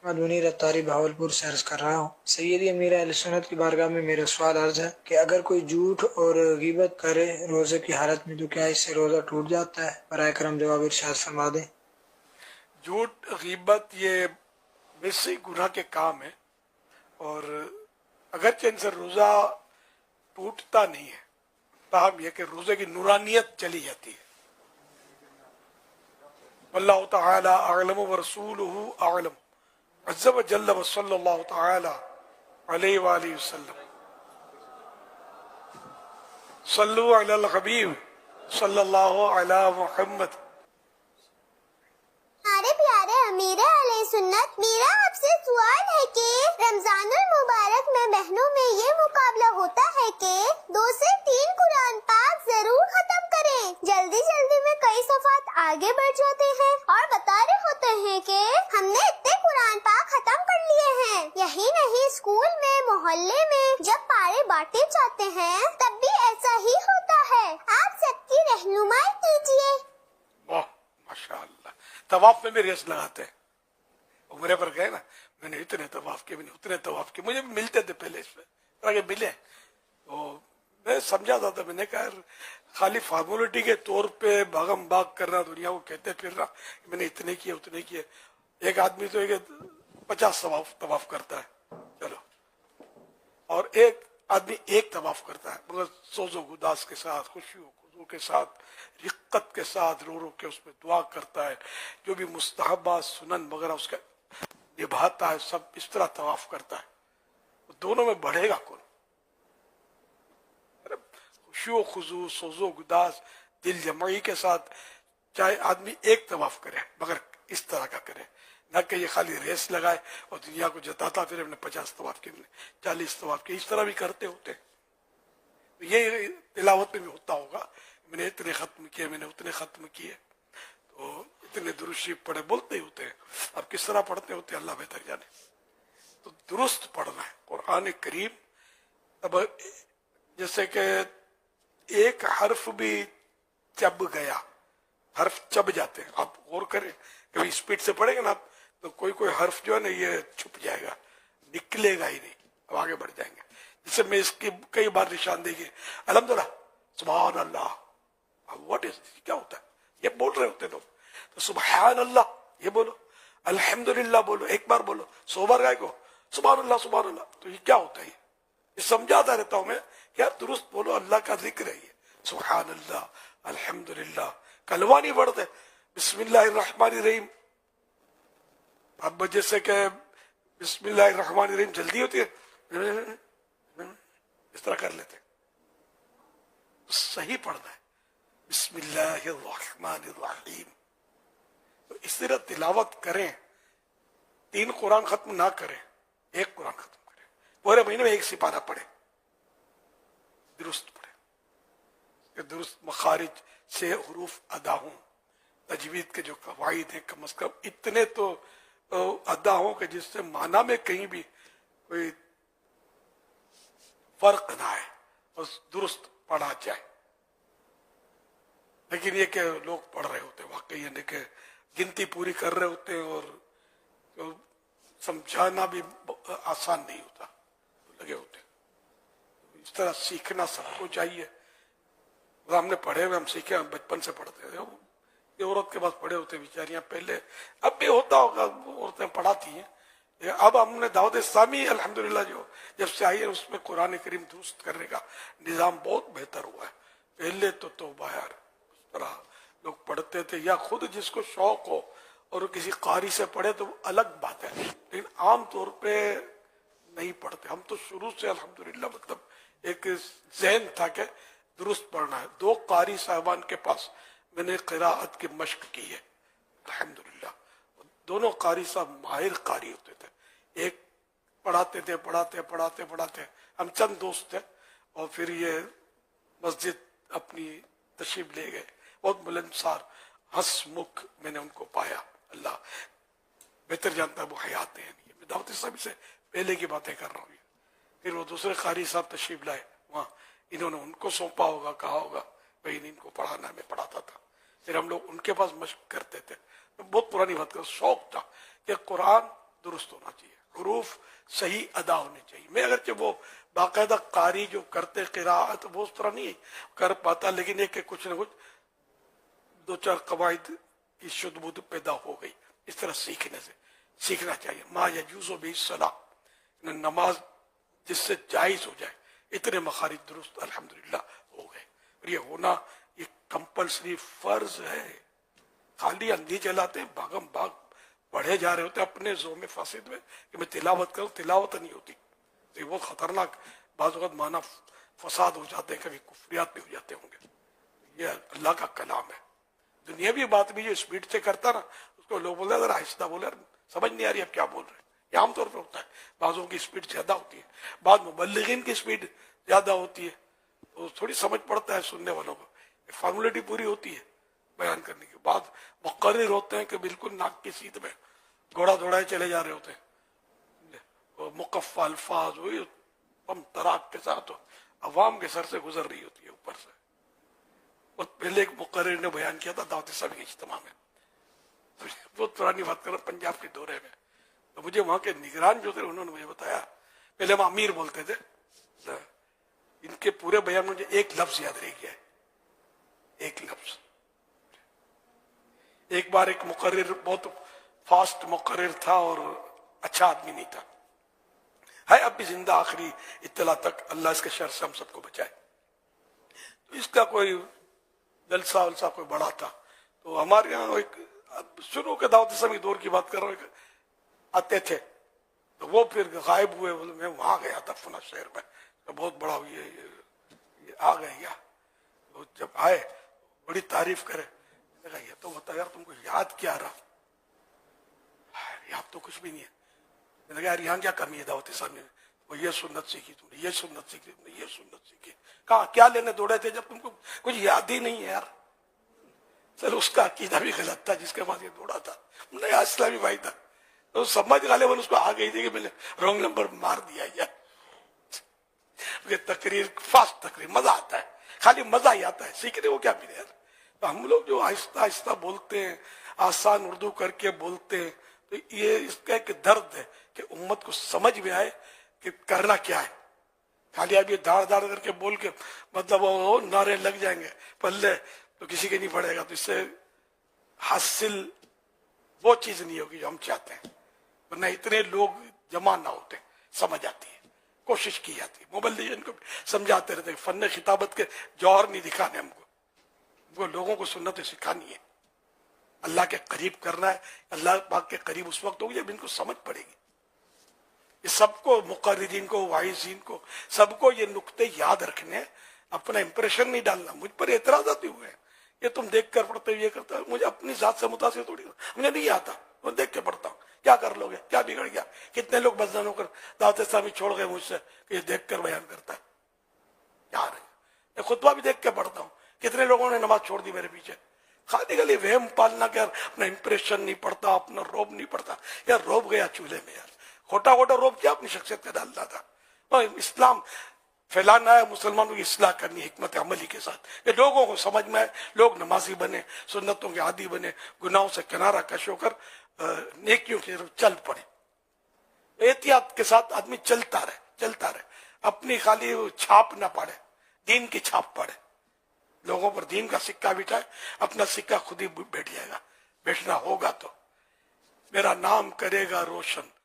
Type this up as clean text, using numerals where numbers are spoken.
محمد منیر اتاری بھاولپور سے عرض کر رہا ہوں، سیدی امیر اہل سنت کی بارگاہ میں میرا سوال عرض ہے کہ اگر کوئی جھوٹ اور غیبت کرے روزے کی حالت میں تو کیا اس سے روزہ ٹوٹ جاتا ہے؟ برائے کرم جواب ارشاد فرما دیں۔ جھوٹ غیبت یہ بیسک گناہ کے کام ہے، اور اگرچہ ان سے روزہ ٹوٹتا نہیں ہے، تاہم یہ کہ روزے کی نورانیت چلی جاتی ہے۔ واللہ تعالی اعلم ورسولہ اعلم عز وجل وصلی اللہ تعالی علیہ وآلہ وسلم۔ صلو علی الحبیب صلی اللہ علی محمد۔ ہمارے پیارے امیر علیہ سنت، میرا آپ سے سوال ہے کہ رمضان المبارک میں بہنوں میں یہ مقابلہ ہوتا ہے کہ 2 سے 3 قرآن پاک ضرور ختم کریں۔ جلدی جلدی میں کئی صفحات آگے بڑھ جاتے ہیں اور بتا رہے ہوتے ہیں کہ ہم نے اتنے قرآن پاک ختم کر لیے ہیں۔ یہی نہیں، اسکول میں، محلے میں جب پارے بانٹے جاتے ہیں تب بھی ایسا ہی ہوتا ہے۔ آپ سب کی رہنمائی کیجیے۔ واہ ماشاء اللہ، طواف میں بھی ریس لگاتے ہیں۔ عمرے پر گئے نا، میں نے اتنے طواف کیے، میں نے اتنے طواف کیے، مجھے بھی ملتے تھے پہلے، اس پہ آگے ملے تو میں سمجھاتا تھا، میں نے کہا خالی فارمولٹی کے طور پہ بھاگم بھاگ کرنا، دنیا کو کہتے پھرنا میں نے اتنے کیے اتنے کیے۔ ایک آدمی تو 50 طواف کرتا ہے، چلو، اور ایک آدمی ایک طواف کرتا ہے مگر سوز و گداز کے ساتھ، خوشی و خضوع کے ساتھ، رقت کے ساتھ، رو رو کے اس میں دعا کرتا ہے، جو بھی مستحبات سنن وغیرہ اس کا نبھاتا ہے، سب اس طرح طواف کرتا ہے۔ دونوں میں بڑھے گا کون؟ خوشی و خضوع، سوز و گداز، دل جمعی کے ساتھ چاہے آدمی ایک طواف کرے مگر اس طرح کا کرے، نہ کہ یہ خالی ریس لگائے اور دنیا کو جتاتا پھر ہم نے 50 طواف کیے، 40 طواف کیے، اس طرح بھی کرتے ہوتے ہیں۔ یہ تلاوت میں بھی ہوتا ہوگا، میں نے اتنے ختم کیے، میں نے اتنے ختم کیے، تو اتنے درود شریف پڑھے، بولتے ہی ہوتے ہیں، اب کس طرح پڑھتے ہوتے ہیں اللہ بہتر جانے۔ تو درست پڑھنا ہے قرآن کریم۔ اب جیسے کہ ایک حرف بھی چب گیا، حرف چب جاتے ہیں، آپ غور کریں، کبھی اسپیڈ سے پڑھیں گے نا تو کوئی حرف جو ہے نا یہ چھپ جائے گا، نکلے گا ہی نہیں، اب آگے بڑھ جائیں گے۔ جسے میں اس کی کئی بار نشاندہی ہے، الحمدللہ، سبحان اللہ، واٹ از، کیا ہوتا ہے؟ یہ بول رہے ہوتے لوگ، تو سبحان اللہ یہ بولو، الحمدللہ بولو، ایک بار بولو، 100 بار گائے کو سبحان اللہ سبحان اللہ، تو یہ کیا ہوتا ہے؟ یہ سمجھاتا رہتا ہوں میں کہ یار درست بولو، اللہ کا ذکر ہے یہ، سبحان اللہ، الحمدللہ۔ کلمہ نہیں پڑھتے، بسم اللہ الرحمن الرحیم، اب جیسے کہ بسم اللہ الرحمن الرحیم جلدی ہوتی ہے، اس طرح کر لیتے، صحیح پڑھنا ہے بسم اللہ الرحمن الرحیم۔ تو اس طرح تلاوت کریں، 3 قرآن ختم نہ کریں، ایک قرآن ختم کریں، پورے مہینے میں ایک سپارہ پڑھیں، درست پڑھیں کہ درست مخارج سے حروف ادا ہوں، تجوید کے جو قواعد ہیں کم از کم اتنے تو ادا ہوں کہ جس سے معنی میں کہیں بھی کوئی فرق نہ آئے اور درست پڑھا جائے۔ لیکن یہ کہ لوگ پڑھ رہے ہوتے ہیں، واقعی یعنی کہ گنتی پوری کر رہے ہوتے ہیں اور سمجھانا بھی آسان نہیں ہوتا، لگے ہوتے ہیں۔ اس طرح سیکھنا سب کو چاہیے، ہم نے پڑھے ہوئے، ہم سیکھے، ہم بچپن سے پڑھتے تھے، یہ عورت کے پاس پڑھے ہوتے بیچاریاں پہلے، اب بھی ہوتا ہوگا، عورتیں پڑھاتی ہیں، اب ہم نے دعوت اسلامی الحمدللہ جو جب سے آئی ہے اس میں قرآن کریم درست کرنے کا نظام بہت بہتر ہوا ہے۔ پہلے تو توبہ یار، اس طرح لوگ پڑھتے تھے، یا خود جس کو شوق ہو اور کسی قاری سے پڑھے تو الگ بات ہے، لیکن عام طور پہ نہیں پڑھتے۔ ہم تو شروع سے الحمدللہ مطلب ایک ذہن تھا کہ درست پڑھنا ہے۔ 2 قاری صاحبان کے پاس میں نے قراءت کی مشق کی ہے الحمدللہ، دونوں قاری صاحب ماہر قاری ہوتے تھے، ایک پڑھاتے تھے، پڑھاتے ہم چند دوست تھے، اور پھر یہ مسجد اپنی تشریف لے گئے، بہت ملنسار ہنس مکھ میں نے ان کو پایا، اللہ بہتر جانتا ہے وہ حیات ہیں نہیں، میں دعوت اسلامی سے پہلے کی باتیں کر رہا ہوں۔ پھر وہ دوسرے قاری صاحب تشریف لائے وہاں، انہوں نے ان کو سونپا ہوگا، کہا ہوگا بھائی ان کو پڑھانا، میں پڑھاتا تھا، پھر ہم لوگ ان کے پاس مشق کرتے تھے۔ بہت پرانی بات کا شوق تھا کہ قرآن درست ہونا چاہیے, حروف صحیح ادا ہونے چاہیے. میں اگرچہ وہ باقاعدہ قاری جو کرتے قراءت وہ اس طرح نہیں کر پاتا, لیکن ایک کہ کچھ نہ کچھ دو چار قواعد کی شد بود پیدا ہو گئی. اس طرح سیکھنا چاہیے. ما یجوز بہ الصلاۃ, نماز جس سے جائز ہو جائے, اتنے مخارج درست الحمدللہ ہو گئے. اور یہ ہونا یہ کمپلسری فرض ہے. خالی اندھی چلاتے بھاگم بھاگ پڑھے جا رہے ہوتے اپنے زوم فاسد میں کہ میں تلاوت کروں, تلاوت نہیں ہوتی. تو وہ خطرناک بعض اوقات معنی فساد ہو جاتے ہیں, کبھی کفریات بھی ہو جاتے ہوں گے. یہ اللہ کا کلام ہے. دنیاوی بات بھی جو اسپیڈ سے کرتا نا, اس کو لوگ بولتے ہیں ذرا آہستہ بولے, سمجھ نہیں آ رہی اب کیا بول رہے ہیں. یہ عام طور پہ ہوتا ہے. بعضوں کی اسپیڈ زیادہ ہوتی ہے, بعض مبلغین کی اسپیڈ زیادہ ہوتی ہے, تو تھوڑی سمجھ پڑتا ہے سننے والوں کو. فارمولیٹی پوری ہوتی ہے بیان کرنے کے بعد. مقرر ہوتے ہیں کہ بالکل ناک کی سیدھ میں گھوڑا دوڑائے چلے جا رہے ہوتے ہیں, مقفع الفاظ وہی پم تراک کے ساتھ عوام کے سر سے گزر رہی ہوتی ہے اوپر سے. اور پہلے ایک مقرر نے بیان کیا تھا دعوت اسلامی کے اجتماع میں, بہت پرانی بات کر رہا ہوں, پنجاب کے دورے میں. تو مجھے وہاں کے نگران جو تھے انہوں نے مجھے بتایا, پہلے ہم امیر بولتے تھے, ان کے پورے بیان میں مجھے ایک لفظ یاد رہ گیا ہے, ایک لفظ. ایک بار ایک مقرر بہت فاسٹ مقرر تھا اور اچھا آدمی نہیں تھا, ہے اب بھی زندہ آخری اطلاع تک, اللہ اس کے شر سے ہم سب کو بچائے. تو اس کا کوئی جلسہ ولسہ کوئی بڑا تھا, تو ہمارے یہاں ایک شروع کے دعوت اسلامی دور کی بات کر رہا ہوں, آتے تھے تو وہ پھر غائب ہوئے. میں وہاں گیا تھا فلاں شہر میں, بہت بڑا یہ آ گئے. یا جب آئے بڑی تعریف کرے, یہ تو بتا یار تم کو یاد کیا رہا, یاد تو کچھ بھی نہیں ہے. میں نے کہا یار یہاں کیا کمی ہے دعوت اسلامی میں, وہ یہ سنت سیکھی تم نے, یہ سنت سیکھی تم نے, یہ سنت سیکھی. کہاں کیا لینے دوڑے تھے جب تم کو کچھ یاد ہی نہیں ہے یار. سر اس کا عقیدہ بھی غلط تھا جس کے بعد یہ دوڑا تھا. نہیں اسلامی بھائی تھا تو سمجھ غالباً اس کو آ گئی تھی کہ میں نے رانگ نمبر مار دیا. یہ تقریر فاسٹ تقریر مزہ آتا ہے, خالی مزہ ہی آتا ہے, سیکھنے وہ کیا ملے یار. تو ہم لوگ جو آہستہ آہستہ بولتے ہیں, آسان اردو کر کے بولتے ہیں, تو یہ اس کا ایک درد ہے کہ امت کو سمجھ میں آئے کہ کرنا کیا ہے. خالی اب یہ داڑ داڑ کر کے بول کے مطلب وہ نعرے لگ جائیں گے پلے تو کسی کے نہیں پڑے گا, تو اس سے حاصل وہ چیز نہیں ہوگی جو ہم چاہتے ہیں. ورنہ اتنے لوگ جمع نہ ہوتے, سمجھ آتی ہے, کوشش کی جاتی ہے. مبلغین کو سمجھاتے رہتے, فن خطابت کے جوہر نہیں دکھانے ہم کو, وہ لوگوں کو سنتیں سکھانی ہے, اللہ کے قریب کرنا ہے. اللہ پاک کے قریب اس وقت ہوگی جب ان کو سمجھ پڑے گی. یہ سب کو, مقررین کو, واعظین کو, سب کو یہ نقطے یاد رکھنے, اپنا امپریشن نہیں ڈالنا. مجھ پر اعتراضات ہوئے ہیں, یہ تم دیکھ کر پڑھتے ہو, یہ کرتا ہے. مجھے اپنی ذات سے متاثر تھوڑی, مجھے نہیں آتا, میں دیکھ کے پڑھتا ہوں. کیا کر لو گے, کیا بگڑ گیا. کتنے لوگ بدزن ہو کر دعوت اسلامی چھوڑ گئے مجھ سے کہ یہ دیکھ کر بیان کرتا ہے. کیا رہے, میں خطبہ بھی دیکھ کے پڑھتا ہوں. کتنے لوگوں نے نماز چھوڑ دی میرے پیچھے, خالی خالی وہم پالنا کہ اپنا امپریشن نہیں پڑتا, اپنا روب نہیں پڑتا. یار روب گیا چولہے میں, یار کھوٹا کھوٹا روب کیا اپنی شخصیت کا ڈالتا تھا. اسلام پھیلانا ہے, مسلمانوں کی اصلاح کرنی حکمت عملی کے ساتھ, کہ لوگوں کو سمجھ میں آئے, لوگ نمازی بنے, سنتوں کے عادی بنے, گناہوں سے کنارہ کش ہو کر نیکیوں کی طرف چل پڑے. احتیاط کے ساتھ آدمی چلتا رہے, اپنی خالی چھاپ نہ پڑے, دین کی چھاپ پڑے. لوگوں پر دین کا سکہ بٹھائے, اپنا سکہ خود ہی بیٹھ جائے گا. بیٹھنا ہوگا تو میرا نام کرے گا روشن,